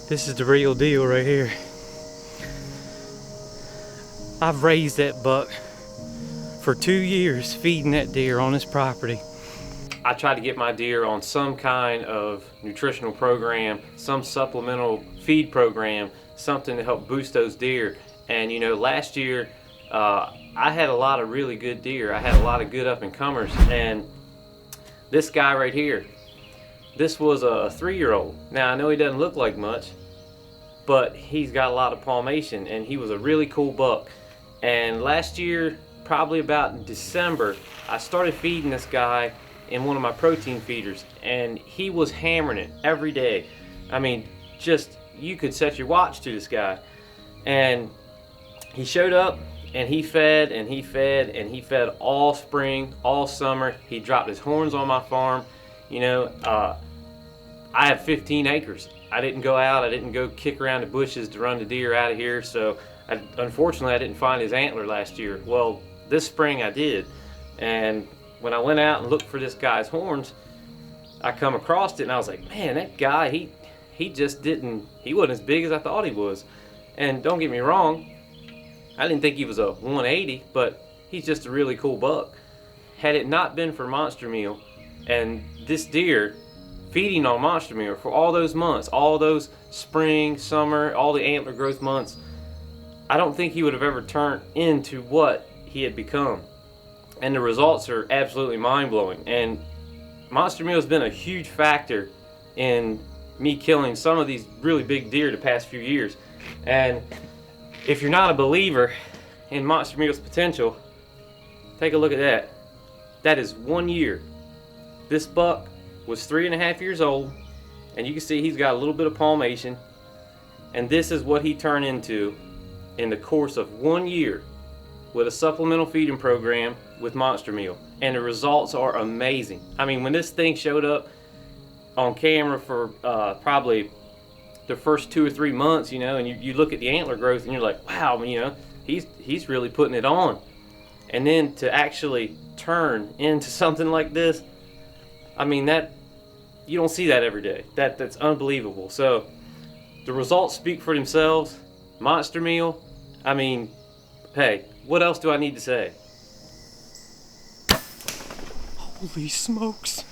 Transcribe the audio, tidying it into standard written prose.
This is the real deal right here. I've raised that buck for 2 years, feeding that deer on this property. I try to get my deer on some kind of nutritional program, some supplemental feed program, something to help boost those deer. And you know, last year I had a lot of really good deer. I had a lot of good up and comers, and this guy right here, this was a 3-year-old. Now I know he doesn't look like much, but he's got a lot of palmation, and he was a really cool buck. And last year, probably about in December, I started feeding this guy in one of my protein feeders, and he was hammering it every day. I mean, just, you could set your watch to this guy. And he showed up, and he fed, and he fed, and he fed all spring, all summer. He dropped his horns on my farm. You know, I have 15 acres. I didn't go out, I didn't go kick around the bushes to run the deer out of here, so unfortunately I didn't find his antler last year. Well, this spring I did, and when I went out and looked for this guy's horns, I come across it, and I was like, man, that guy, he just didn't, he wasn't as big as I thought he was. And don't get me wrong, I didn't think he was a 180, but he's just a really cool buck. Had it not been for MonsterMeal and this deer feeding on MonsterMeal for all those months, all those spring, summer, all the antler growth months, I don't think he would have ever turned into what he had become. And the results are absolutely mind-blowing. And MonsterMeal has been a huge factor in me killing some of these really big deer the past few years. And if you're not a believer in MonsterMeal's potential, take a look at that. That is 1 year. This buck was 3.5 years old, and you can see he's got a little bit of palmation, and this is what he turned into in the course of 1 year with a supplemental feeding program with MonsterMeal, and the results are amazing. I mean, when this thing showed up on camera for probably the first 2 or 3 months, you know, and you look at the antler growth and you're like, wow, you know, he's really putting it on. And then to actually turn into something like this, I mean, that you don't see that every day. That's unbelievable. So the results speak for themselves. MonsterMeal, I mean, hey, what else do I need to say? Holy smokes.